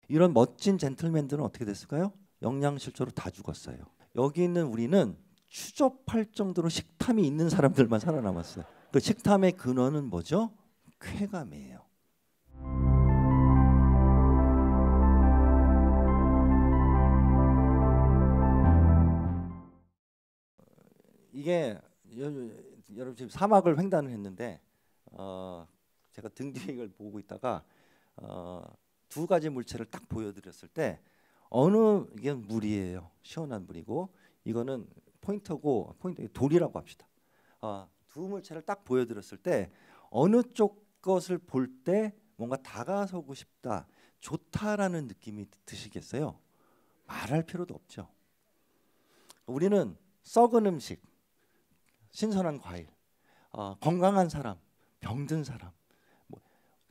이런 멋진 젠틀맨들은 어떻게 됐을까요? 영양실조로 다 죽었어요. 여기 있는 우리는 추접할 정도로 식탐이 있는 사람들만 살아남았어요. 그 식탐의 근원은 뭐죠? 쾌감이에요. 이게 여러분 지금 사막을 횡단을 했는데 제가 등 뒤에 이걸 보고 있다가 두 가지 물체를 딱 보여드렸을 때 이게 물이에요. 시원한 물이고 이거는 포인트 돌이라고 합시다. 두 물체를 딱 보여드렸을 때 어느 쪽 것을 볼 때 뭔가 다가서고 싶다, 좋다라는 느낌이 드시겠어요? 말할 필요도 없죠. 우리는 썩은 음식, 신선한 과일, 건강한 사람, 병든 사람,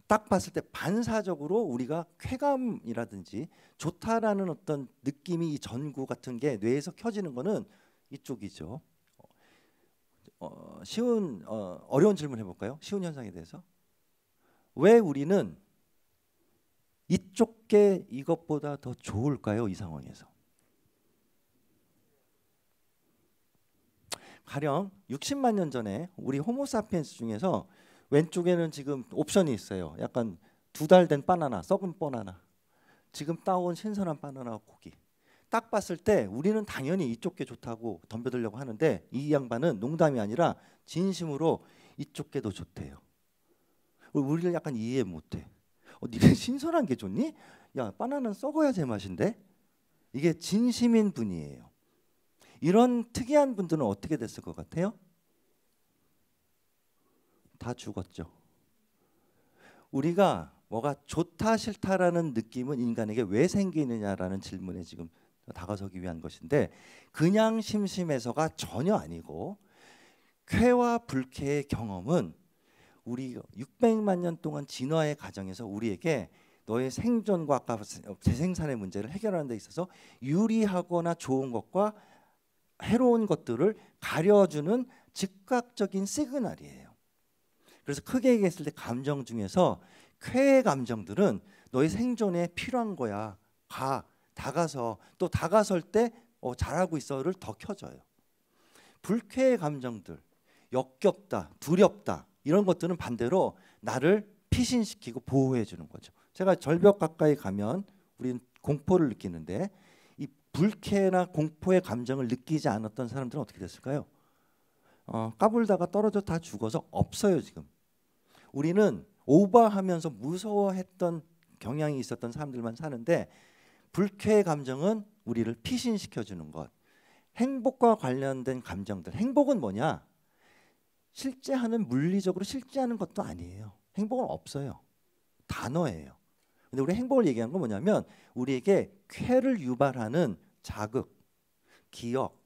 딱 봤을 때 반사적으로 우리가 쾌감이라든지 좋다라는 어떤 느낌이 이 전구 같은 게 뇌에서 켜지는 거는 이쪽이죠. 어려운 질문 해볼까요? 쉬운 현상에 대해서. 왜 우리는 이쪽 게 이것보다 더 좋을까요? 이 상황에서. 가령 60만 년 전에 우리 호모사피엔스 중에서 왼쪽에는 지금 옵션이 있어요. 약간 2달 된 바나나, 썩은 바나나, 지금 따온 신선한 바나나 고기. 딱 봤을 때 우리는 당연히 이쪽 게 좋다고 덤벼들려고 하는데 이 양반은 농담이 아니라 진심으로 이쪽 게 더 좋대요. 우리를 약간 이해 못해. 니네 신선한 게 좋니? 야, 바나나는 썩어야 제맛인데? 이게 진심인 분이에요. 이런 특이한 분들은 어떻게 됐을 것 같아요? 다 죽었죠. 우리가 뭐가 좋다 싫다라는 느낌은 인간에게 왜 생기느냐라는 질문에 지금 다가서기 위한 것인데 그냥 심심해서가 전혀 아니고 쾌와 불쾌의 경험은 우리 600만 년 동안 진화의 과정에서 우리에게 너의 생존과 아까 재생산의 문제를 해결하는 데 있어서 유리하거나 좋은 것과 해로운 것들을 가려주는 즉각적인 시그널이에요. 그래서 크게 얘기했을 때 감정 중에서 쾌의 감정들은 너의 생존에 필요한 거야. 다가서 또 다가설 때 잘하고 있어를 더 켜줘요. 불쾌의 감정들, 역겹다, 두렵다 이런 것들은 반대로 나를 피신시키고 보호해 주는 거죠. 제가 절벽 가까이 가면 우리는 공포를 느끼는데 이 불쾌나 공포의 감정을 느끼지 않았던 사람들은 어떻게 됐을까요? 까불다가 떨어져 다 죽어서 없어요 지금. 우리는 오버하면서 무서워했던 경향이 있었던 사람들만 사는데 불쾌의 감정은 우리를 피신시켜주는 것. 행복과 관련된 감정들. 행복은 뭐냐? 실제하는 물리적으로 실제하는 것도 아니에요. 행복은 없어요. 단어예요. 근데 우리 행복을 얘기한 건 뭐냐면 우리에게 쾌를 유발하는 자극, 기억,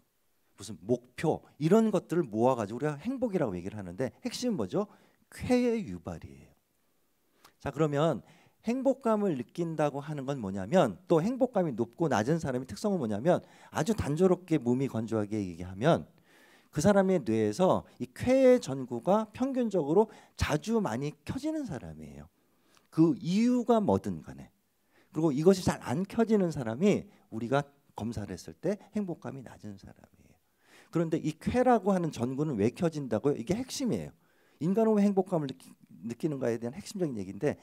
무슨 목표 이런 것들을 모아가지고 우리가 행복이라고 얘기를 하는데 핵심은 뭐죠? 쾌의 유발이에요. 자 그러면 행복감을 느낀다고 하는 건 뭐냐면 또 행복감이 높고 낮은 사람의 특성은 뭐냐면 아주 단조롭게 몸이 건조하게 얘기하면 그 사람의 뇌에서 이 쾌의 전구가 평균적으로 자주 많이 켜지는 사람이에요. 그 이유가 뭐든 간에. 그리고 이것이 잘 안 켜지는 사람이 우리가 검사를 했을 때 행복감이 낮은 사람이에요. 그런데 이 쾌라고 하는 전구는 왜 켜진다고요? 이게 핵심이에요. 인간은 왜 행복감을 느끼는가에 대한 핵심적인 얘기인데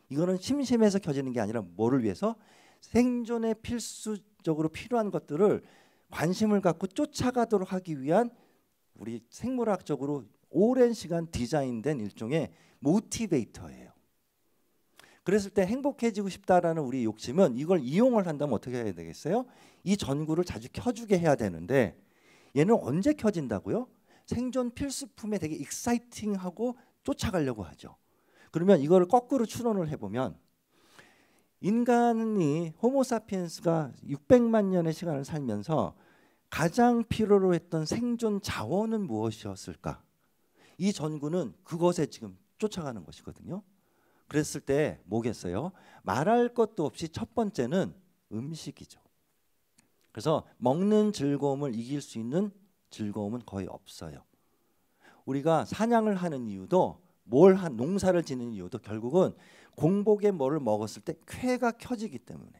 이거는 심심해서 켜지는 게 아니라 뭐를 위해서? 생존에 필수적으로 필요한 것들을 관심을 갖고 쫓아가도록 하기 위한 우리 생물학적으로 오랜 시간 디자인된 일종의 모티베이터예요. 그랬을 때 행복해지고 싶다라는 우리 욕심은 이걸 이용을 한다면 어떻게 해야 되겠어요? 이 전구를 자주 켜주게 해야 되는데 얘는 언제 켜진다고요? 생존 필수품에 되게 익사이팅하고 쫓아가려고 하죠. 그러면 이걸 거꾸로 추론을 해보면 인간이 호모사피엔스가 600만 년의 시간을 살면서 가장 필요로 했던 생존 자원은 무엇이었을까? 이 전구는 그것에 지금 쫓아가는 것이거든요. 그랬을 때 뭐겠어요? 말할 것도 없이 첫 번째는 음식이죠. 그래서 먹는 즐거움을 이길 수 있는 즐거움은 거의 없어요. 우리가 사냥을 하는 이유도 농사를 짓는 이유도 결국은 공복에 뭐를 먹었을 때 쾌가 켜지기 때문에.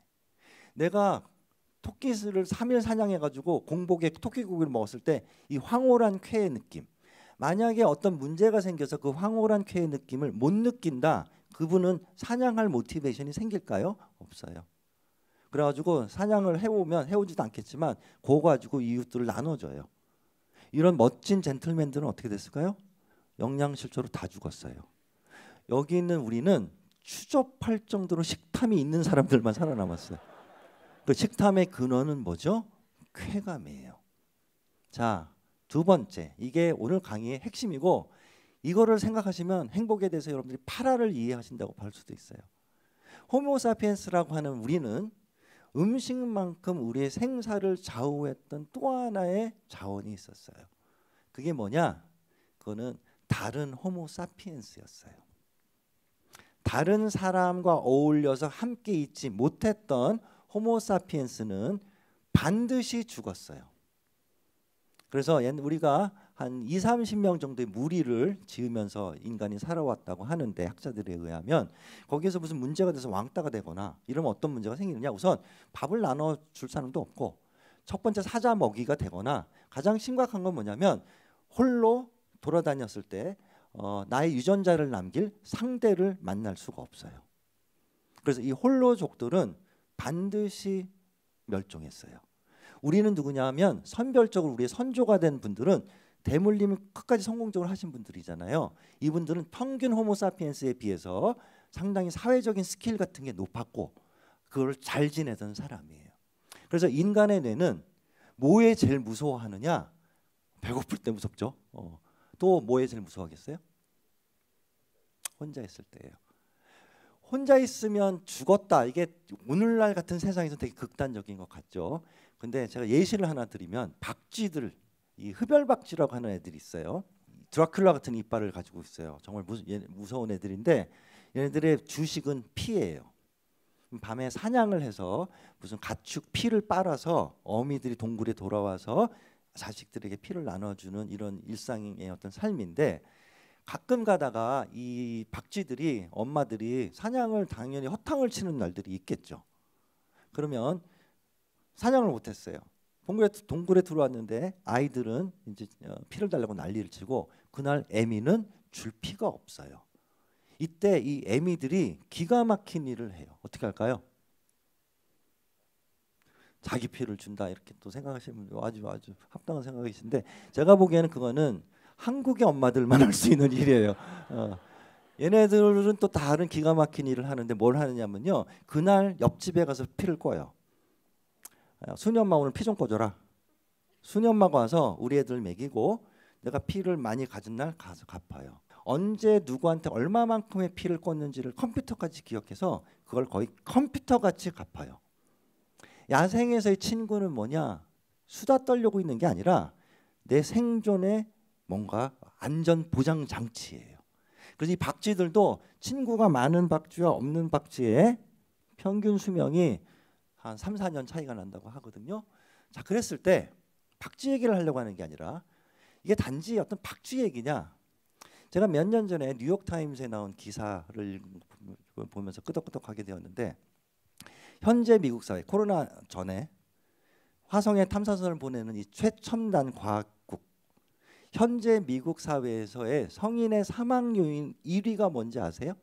내가 토끼를 3일 사냥해가지고 공복에 토끼고기를 먹었을 때 이 황홀한 쾌의 느낌, 만약에 어떤 문제가 생겨서 그 황홀한 쾌의 느낌을 못 느낀다, 그분은 사냥할 모티베이션이 생길까요? 없어요. 그래가지고 사냥을 해오면, 해오지도 않겠지만 그거 가지고 이웃들을 나눠줘요. 이런 멋진 젠틀맨들은 어떻게 됐을까요? 영양실조로 다 죽었어요. 여기 있는 우리는 추접할 정도로 식탐이 있는 사람들만 살아남았어요. 그 식탐의 근원은 뭐죠? 쾌감이에요. 자, 두 번째, 이게 오늘 강의의 핵심이고, 이거를 생각하시면 행복에 대해서 여러분들이 8화를 이해하신다고 볼 수도 있어요. 호모사피엔스라고 하는 우리는 음식만큼 우리의 생사를 좌우했던 또 하나의 자원이 있었어요. 그게 뭐냐? 그거는 다른 호모사피엔스였어요. 다른 사람과 어울려서 함께 있지 못했던 호모사피엔스는 반드시 죽었어요. 그래서 우리가 한 20-30명 정도의 무리를 지으면서 인간이 살아왔다고 하는데, 학자들에 의하면 거기에서 무슨 문제가 돼서 왕따가 되거나 이러면 어떤 문제가 생기느냐, 우선 밥을 나눠줄 사람도 없고, 첫 번째 사자 먹이가 되거나, 가장 심각한 건 뭐냐면 홀로 돌아다녔을 때 나의 유전자를 남길 상대를 만날 수가 없어요. 그래서 이 홀로족들은 반드시 멸종했어요. 우리는 누구냐면 선별적으로 우리의 선조가 된 분들은 대물림을 끝까지 성공적으로 하신 분들이잖아요. 이분들은 평균 호모사피엔스에 비해서 상당히 사회적인 스킬 같은 게 높았고 그걸 잘 지내던 사람이에요. 그래서 인간의 뇌는 뭐에 제일 무서워하느냐? 배고플 때 무섭죠. 또 뭐에 제일 무서워하겠어요? 혼자 있을 때예요. 혼자 있으면 죽었다. 이게 오늘날 같은 세상에서 되게 극단적인 것 같죠. 근데 제가 예시를 하나 드리면, 박쥐들, 이 흡혈박쥐라고 하는 애들이 있어요. 드라큘라 같은 이빨을 가지고 있어요. 정말 무서운 애들인데, 얘네들의 주식은 피예요. 밤에 사냥을 해서 무슨 가축 피를 빨아서 어미들이 동굴에 돌아와서 자식들에게 피를 나눠주는 이런 일상의 어떤 삶인데, 가끔 가다가 이 박쥐들이, 엄마들이 사냥을 당연히 허탕을 치는 날들이 있겠죠. 그러면 사냥을 못했어요. 동굴에 들어왔는데 아이들은 이제 피를 달라고 난리를 치고, 그날 애미는 줄 피가 없어요. 이때 이 애미들이 기가 막힌 일을 해요. 어떻게 할까요? 자기 피를 준다, 이렇게 또 생각하시는 분들 아주 합당한 생각이신데, 제가 보기에는 그거는 한국의 엄마들만 할 수 있는 일이에요. 얘네들은 또 다른 기가 막힌 일을 하는데 뭘 하느냐면요, 그날 옆집에 가서 피를 꿔요. 순이 엄마 오늘 피 좀 꿔줘라. 순이 엄마가 와서 우리 애들 먹이고 내가 피를 많이 가진 날 가서 갚아요. 언제 누구한테 얼마만큼의 피를 꽂는지를 컴퓨터까지 기억해서 그걸 거의 컴퓨터같이 갚아요. 야생에서의 친구는 뭐냐? 수다 떨려고 있는 게 아니라 내 생존의 뭔가 안전 보장 장치예요. 그래서 이 박쥐들도 친구가 많은 박쥐와 없는 박쥐의 평균 수명이 한 3-4년 차이가 난다고 하거든요. 자, 그랬을 때 박쥐 얘기를 하려고 하는 게 아니라, 이게 단지 어떤 박쥐 얘기냐? 제가 몇 년 전에 뉴욕타임스에 나온 기사를 보면서 끄덕끄덕하게 되었는데, 현재 미국 사회, 코로나 전에 화성에 탐사선을 보내는 이 최첨단 과학국, 현재 미국 사회에서의 성인의 사망 요인 1위가 뭔지 아세요?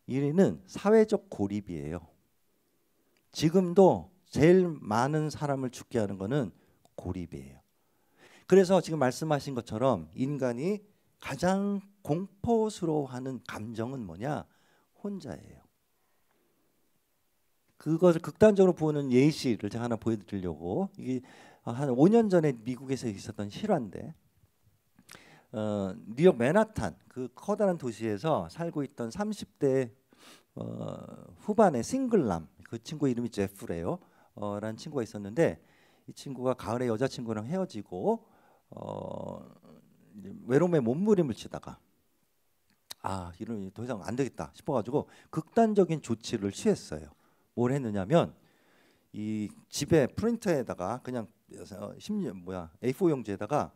1위는 사회적 고립이에요. 지금도 제일 많은 사람을 죽게 하는 거는 고립이에요. 그래서 지금 말씀하신 것처럼 인간이 가장 공포스러워하는 감정은 뭐냐? 혼자예요. 그것을 극단적으로 보는 예시를 제가 하나 보여드리려고, 이게 한 5년 전에 미국에서 있었던 실화인데, 뉴욕 맨하탄 그 커다란 도시에서 살고 있던 30대 후반의 싱글남, 그 친구 이름이 제프래요. 라는 친구가 있었는데, 이 친구가 가을에 여자친구랑 헤어지고 외로움에 몸부림을 치다가 이러면 더 이상 안 되겠다 싶어가지고 극단적인 조치를 취했어요. 뭘 했느냐면, 이 집에 프린터에다가 그냥 A4 용지에다가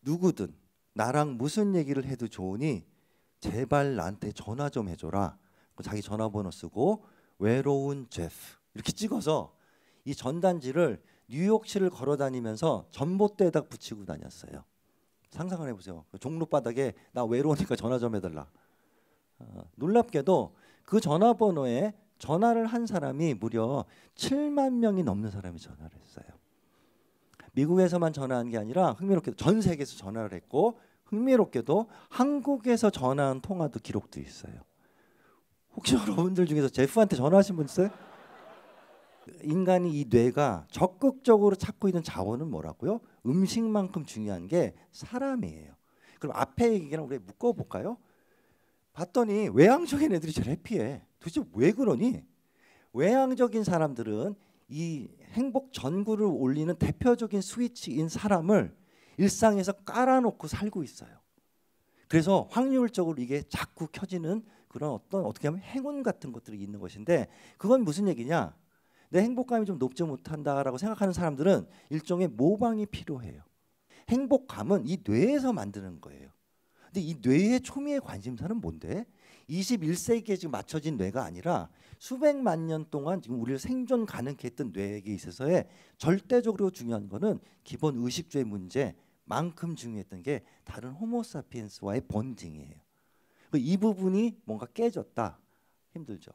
누구든 나랑 무슨 얘기를 해도 좋으니 제발 나한테 전화 좀 해줘라. 자기 전화번호 쓰고 외로운 제프 이렇게 찍어서 이 전단지를 뉴욕시를 걸어다니면서 전봇대에다 붙이고 다녔어요. 상상을 해보세요. 종로바닥에 나 외로우니까 전화 좀 해달라. 놀랍게도 그 전화번호에 전화를 한 사람이 무려 7만 명이 넘는 사람이 전화를 했어요. 미국에서만 전화한 게 아니라 흥미롭게도 전 세계에서 전화를 했고 흥미롭게도 한국에서 전화한 통화도 기록돼 있어요. 혹시 여러분들 중에서 제프한테 전화하신 분 있어요? 인간이 이 뇌가 적극적으로 찾고 있는 자원은 뭐라고요? 음식만큼 중요한 게 사람이에요. 그럼 앞에 얘기랑 우리 묶어볼까요? 봤더니 외향적인 애들이 제일 해피해. 도대체 왜 그러니? 외향적인 사람들은 이 행복 전구를 올리는 대표적인 스위치인 사람을 일상에서 깔아놓고 살고 있어요. 그래서 확률적으로 이게 자꾸 켜지는 그런 어떻게 하면 행운 같은 것들이 있는 것인데 그건 무슨 얘기냐? 내 행복감이 좀 높지 못한다라고 생각하는 사람들은 일종의 모방이 필요해요. 행복감은 이 뇌에서 만드는 거예요. 근데 이 뇌의 초미의 관심사는 뭔데? 21세기에 지금 맞춰진 뇌가 아니라 수백만 년 동안 지금 우리를 생존 가능케 했던 뇌에 있어서의 절대적으로 중요한 거는 기본 의식주의 문제만큼 중요했던 게 다른 호모사피엔스와의 본딩이에요. 이 부분이 뭔가 깨졌다. 힘들죠.